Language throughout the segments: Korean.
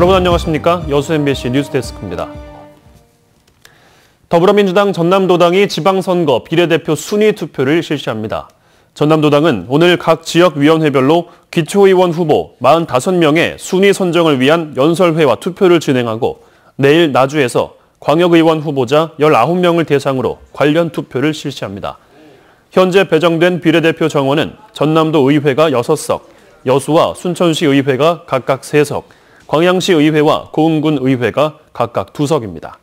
여러분 안녕하십니까? 여수 MBC 뉴스데스크입니다. 더불어민주당 전남도당이 지방선거 비례대표 순위 투표를 실시합니다. 전남도당은 오늘 각 지역위원회별로 기초의원 후보 45명의 순위 선정을 위한 연설회와 투표를 진행하고 내일 나주에서 광역의원 후보자 19명을 대상으로 관련 투표를 실시합니다. 현재 배정된 비례대표 정원은 전남도 의회가 6석, 여수와 순천시 의회가 각각 3석, 광양시 의회와 고흥군 의회가 각각 2석입니다.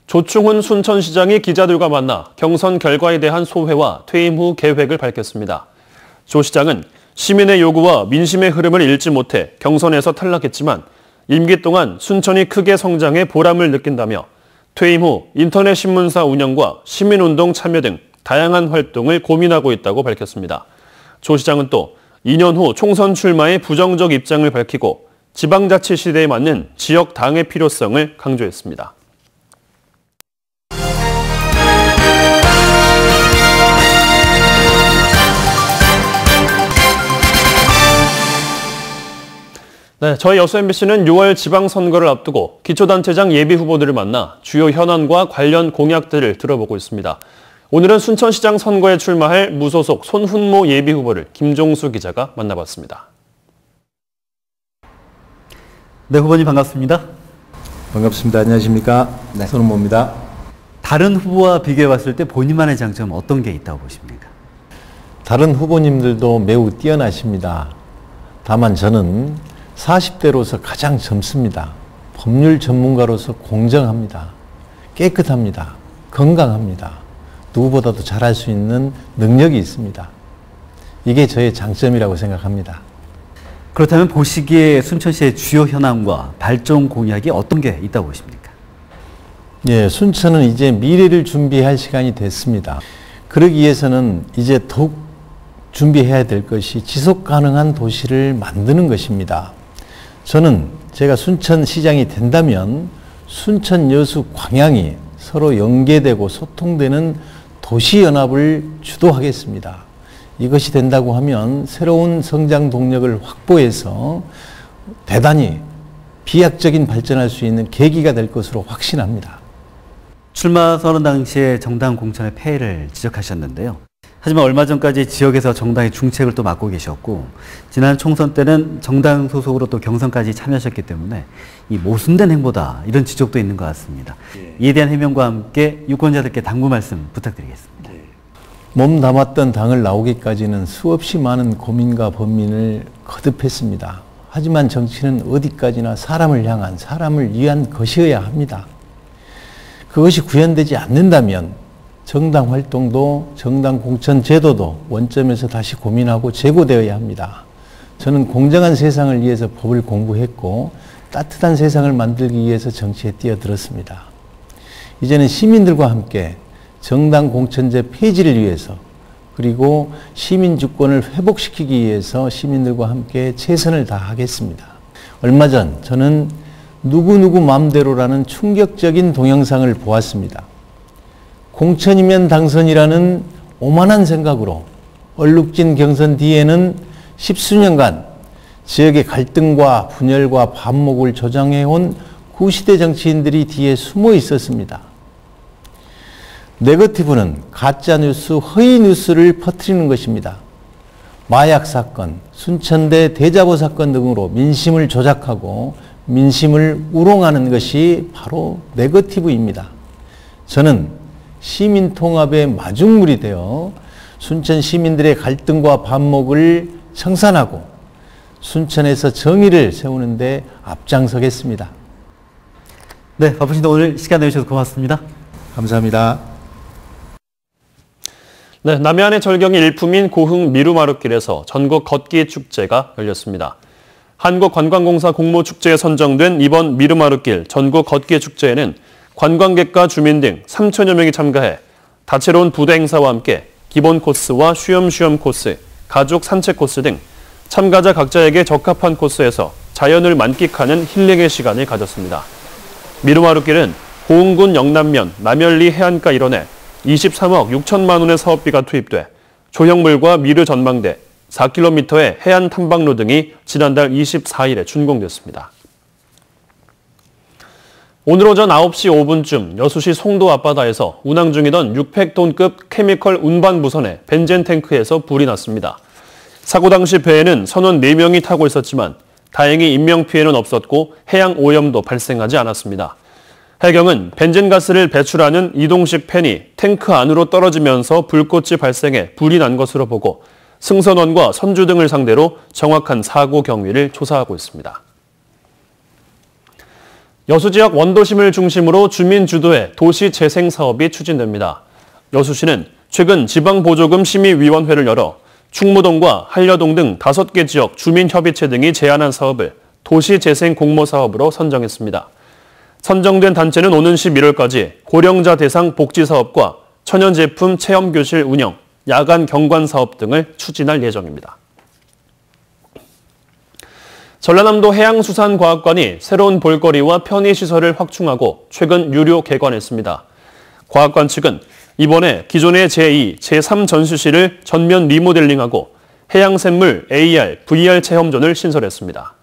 조충훈 순천시장이 기자들과 만나 경선 결과에 대한 소회와 퇴임 후 계획을 밝혔습니다. 조 시장은 시민의 요구와 민심의 흐름을 읽지 못해 경선에서 탈락했지만 임기 동안 순천이 크게 성장해 보람을 느낀다며 퇴임 후 인터넷 신문사 운영과 시민운동 참여 등 다양한 활동을 고민하고 있다고 밝혔습니다. 조 시장은 또 2년 후 총선 출마에 부정적 입장을 밝히고 지방자치 시대에 맞는 지역 당의 필요성을 강조했습니다. 네, 저희 여수 MBC는 6월 지방선거를 앞두고 기초단체장 예비후보들을 만나 주요 현안과 관련 공약들을 들어보고 있습니다. 오늘은 순천시장 선거에 출마할 무소속 손훈모 예비후보를 김종수 기자가 만나봤습니다. 네, 후보님 반갑습니다. 반갑습니다. 안녕하십니까? 네. 손훈모입니다. 다른 후보와 비교해봤을 때 본인만의 장점은 어떤 게 있다고 보십니까? 다른 후보님들도 매우 뛰어나십니다. 다만 저는 40대로서 가장 젊습니다. 법률 전문가로서 공정합니다. 깨끗합니다. 건강합니다. 누구보다도 잘할 수 있는 능력이 있습니다. 이게 저의 장점이라고 생각합니다. 그렇다면 보시기에 순천시의 주요 현안과 발전 공약이 어떤 게 있다고 보십니까? 예, 순천은 이제 미래를 준비할 시간이 됐습니다. 그러기 위해서는 이제 더욱 준비해야 될 것이 지속 가능한 도시를 만드는 것입니다. 저는 제가 순천시장이 된다면 순천, 여수, 광양이 서로 연계되고 소통되는 도시연합을 주도하겠습니다. 이것이 된다고 하면 새로운 성장 동력을 확보해서 대단히 비약적인 발전할 수 있는 계기가 될 것으로 확신합니다. 출마 선언 당시에 정당 공천의 폐해를 지적하셨는데요. 하지만 얼마 전까지 지역에서 정당의 중책을 또 맡고 계셨고 지난 총선 때는 정당 소속으로 또 경선까지 참여하셨기 때문에 이 모순된 행보다 이런 지적도 있는 것 같습니다. 이에 대한 해명과 함께 유권자들께 당부 말씀 부탁드리겠습니다. 몸 담았던 당을 나오기까지는 수없이 많은 고민과 번민을 거듭했습니다. 하지만 정치는 어디까지나 사람을 향한, 사람을 위한 것이어야 합니다. 그것이 구현되지 않는다면 정당 활동도 정당 공천 제도도 원점에서 다시 고민하고 재고되어야 합니다. 저는 공정한 세상을 위해서 법을 공부했고 따뜻한 세상을 만들기 위해서 정치에 뛰어들었습니다. 이제는 시민들과 함께 정당 공천제 폐지를 위해서 그리고 시민 주권을 회복시키기 위해서 시민들과 함께 최선을 다하겠습니다. 얼마 전 저는 누구누구 마음대로라는 충격적인 동영상을 보았습니다. 공천이면 당선이라는 오만한 생각으로 얼룩진 경선 뒤에는 십수년간 지역의 갈등과 분열과 반목을 조장해온 구시대 정치인들이 뒤에 숨어 있었습니다. 네거티브는 가짜뉴스, 허위뉴스를 퍼뜨리는 것입니다. 마약 사건, 순천대 대자보 사건 등으로 민심을 조작하고 민심을 우롱하는 것이 바로 네거티브입니다. 저는 시민통합의 마중물이 되어 순천 시민들의 갈등과 반목을 청산하고 순천에서 정의를 세우는 데 앞장서겠습니다. 네, 바쁘신데 오늘 시간 내주셔서 고맙습니다. 감사합니다. 네, 남해안의 절경이 일품인 고흥 미루마룻길에서 전국 걷기 축제가 열렸습니다. 한국관광공사 공모축제에 선정된 이번 미루마룻길 전국 걷기 축제에는 관광객과 주민 등 3천여 명이 참가해 다채로운 부대 행사와 함께 기본 코스와 쉬엄쉬엄 코스, 가족 산책 코스 등 참가자 각자에게 적합한 코스에서 자연을 만끽하는 힐링의 시간을 가졌습니다. 미루마룻길은 고흥군 영남면 남열리 해안가 일원에 23억 6천만 원의 사업비가 투입돼 조형물과 미르 전망대, 4km의 해안 탐방로 등이 지난달 24일에 준공됐습니다. 오늘 오전 9시 5분쯤 여수시 송도 앞바다에서 운항 중이던 600톤급 케미컬 운반 무선에 벤젠 탱크에서 불이 났습니다. 사고 당시 배에는 선원 4명이 타고 있었지만 다행히 인명피해는 없었고 해양 오염도 발생하지 않았습니다. 해경은 벤젠 가스를 배출하는 이동식 팬이 탱크 안으로 떨어지면서 불꽃이 발생해 불이 난 것으로 보고 승선원과 선주 등을 상대로 정확한 사고 경위를 조사하고 있습니다. 여수 지역 원도심을 중심으로 주민 주도의 도시 재생 사업이 추진됩니다. 여수시는 최근 지방보조금 심의위원회를 열어 충무동과 한려동 등 5개 지역 주민협의체 등이 제안한 사업을 도시재생 공모사업으로 선정했습니다. 선정된 단체는 오는 11월까지 고령자 대상 복지사업과 천연제품 체험교실 운영, 야간 경관 사업 등을 추진할 예정입니다. 전라남도 해양수산과학관이 새로운 볼거리와 편의시설을 확충하고 최근 유료 개관했습니다. 과학관 측은 이번에 기존의 제2, 제3 전시실을 전면 리모델링하고 해양생물 AR, VR 체험존을 신설했습니다.